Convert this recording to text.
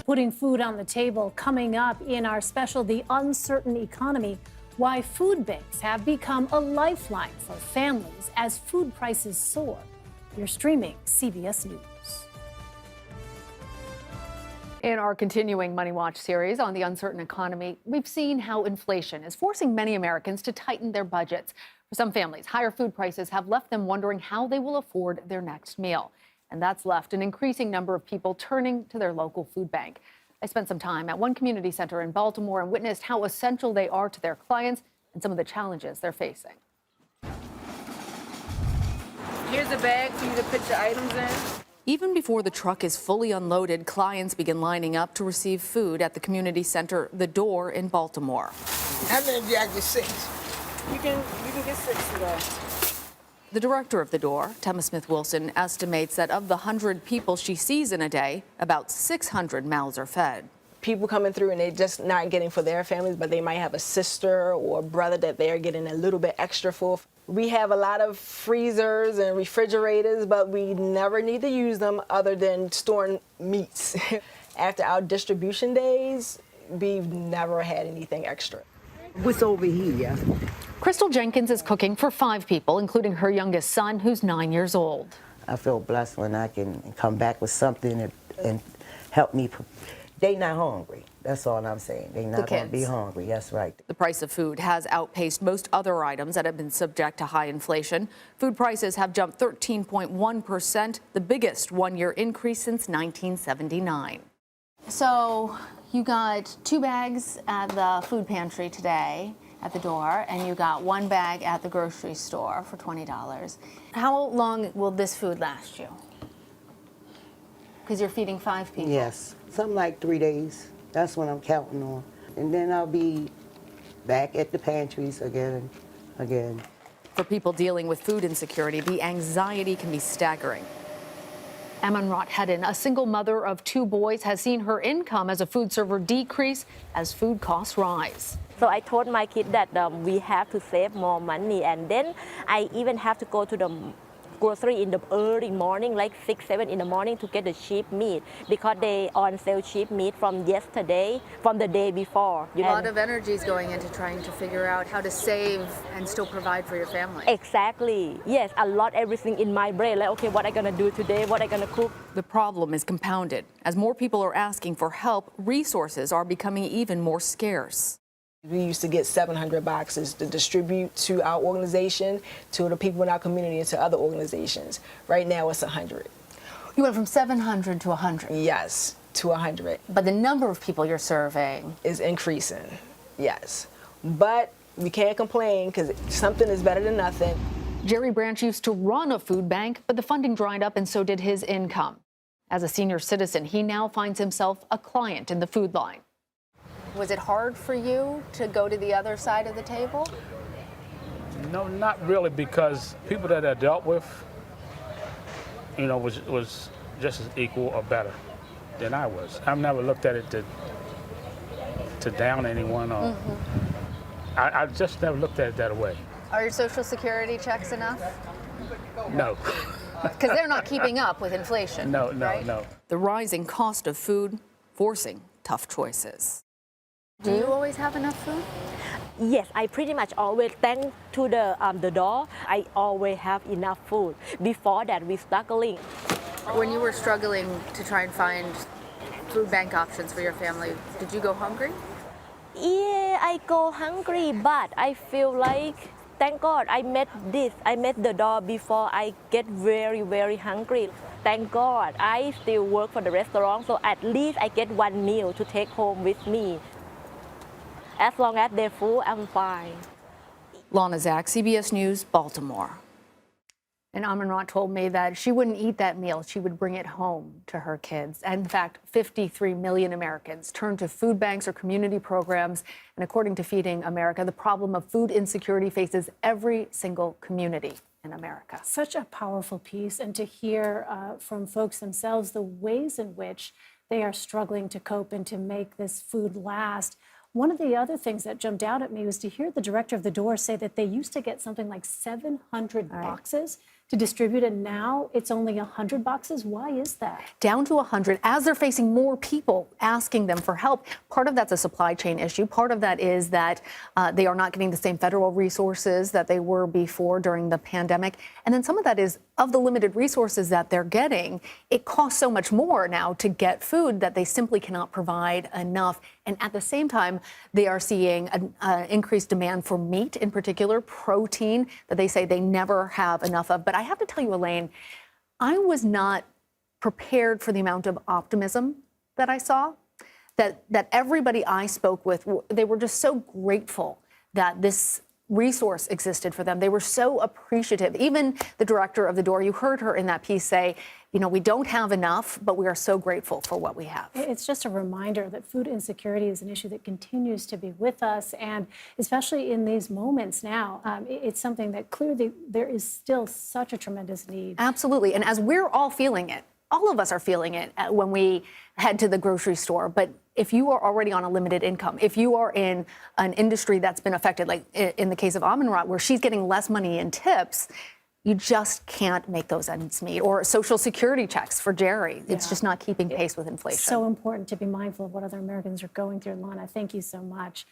Putting food on the table coming up in our special, The Uncertain Economy, why food banks have become a lifeline for families as food prices soar. You're streaming CBS News. In our continuing Money Watch series on the uncertain economy, we've seen how inflation is forcing many Americans to tighten their budgets. For some families, higher food prices have left them wondering how they will afford their next meal. And that's left an increasing number of people turning to their local food bank. I spent some time at one community center in Baltimore and witnessed how essential they are to their clients and some of the challenges they're facing. Here's a bag for you to put your items in. Even before the truck is fully unloaded, clients begin lining up to receive food at the community center, The Door in Baltimore. How many did I get? 6? You can get 6 today. The director of The Door, Temma Smith-Wilson, estimates that of the 100 people she sees in a day, about 600 mouths are fed. People coming through and they're just not getting for their families, but they might have a sister or a brother that they're getting a little bit extra for. We have a lot of freezers and refrigerators, but we never need to use them other than storing meats. After our distribution days, we've never had anything extra. What's over here? Crystal Jenkins is cooking for 5 people, including her youngest son, who's 9 years old. I feel blessed when I can come back with something and help me. They not hungry. That's all I'm saying. They not going to be hungry. That's right. The price of food has outpaced most other items that have been subject to high inflation. Food prices have jumped 13.1%, the biggest one-year increase since 1979. So you got 2 bags at the food pantry today at The Door, and you got 1 bag at the grocery store for $20. How long will this food last you? Because you're feeding 5 people. Yes, something like 3 days. That's what I'm counting on. And then I'll be back at the pantries again. For people dealing with food insecurity, the anxiety can be staggering. Amonrat Hedden, a single mother of 2 boys, has seen her income as a food server decrease as food costs rise. So I told my kid that we have to save more money, and then I even have to go to the grocery in the early morning, like 6, 7 in the morning, to get the cheap meat because they on sale cheap meat from yesterday, from the day before. A lot of energy is going into trying to figure out how to save and still provide for your family. Exactly. Yes, a lot everything in my brain. Like, okay, what I gonna do today? What I gonna cook? The problem is compounded. As more people are asking for help, resources are becoming even more scarce. We used to get 700 boxes to distribute to our organization, to the people in our community, and to other organizations. Right now, it's 100. You went from 700 to 100? Yes, to 100. But the number of people you're serving is increasing, yes. But we can't complain because something is better than nothing. Jerry Branch used to run a food bank, but the funding dried up and so did his income. As a senior citizen, he now finds himself a client in the food line. Was it hard for you to go to the other side of the table? No, not really, because people that I dealt with, you know, was just as equal or better than I was. I've never looked at it to down anyone, or I just never looked at it that way. Are your Social Security checks enough? No. Because they're not keeping up with inflation. No. The rising cost of food forcing tough choices. Do you always have enough food? Yes, I pretty much always, thanks to the door, I always have enough food. Before that, we're struggling. When you were struggling to try and find food bank options for your family, did you go hungry? Yeah, I go hungry, but I feel like, thank God, I met The Door before I get very, very hungry. Thank God, I still work for the restaurant, so at least I get 1 meal to take home with me. As long as they're full, I'm fine. Lana Zach, CBS News, Baltimore. And Amonrat told me that she wouldn't eat that meal. She would bring it home to her kids. And in fact, 53 million Americans turn to food banks or community programs. And according to Feeding America, the problem of food insecurity faces every single community in America. Such a powerful piece, and to hear from folks themselves the ways in which they are struggling to cope and to make this food last. One of the other things that jumped out at me was to hear the director of The Door say that they used to get something like 700 boxes to distribute, and now it's only 100 boxes. Why is that? Down to 100 as they're facing more people asking them for help. Part of that's a supply chain issue. Part of that is that they are not getting the same federal resources that they were before during the pandemic. And then some of that is of the limited resources that they're getting, it costs so much more now to get food that they simply cannot provide enough. And at the same time, they are seeing an increased demand for meat, in particular, protein, that they say they never have enough of. But I have to tell you, Elaine, I was not prepared for the amount of optimism that I saw, that everybody I spoke with, they were just so grateful that this resource existed for them. They were so appreciative. Even the director of the door, you heard her in that piece say, you know, we don't have enough, but we are so grateful for what we have. It's just a reminder that food insecurity is an issue that continues to be with us. And especially in these moments now, it's something that clearly there is still such a tremendous need. Absolutely. And as we're all feeling it, all of us are feeling it when we head to the grocery store. But if you are already on a limited income, if you are in an industry that's been affected, like in the case of Amanrat, where she's getting less money in tips, you just can't make those ends meet. Or social security checks for Jerry. It's just not keeping pace with inflation. So important to be mindful of what other Americans are going through. Lana, thank you so much.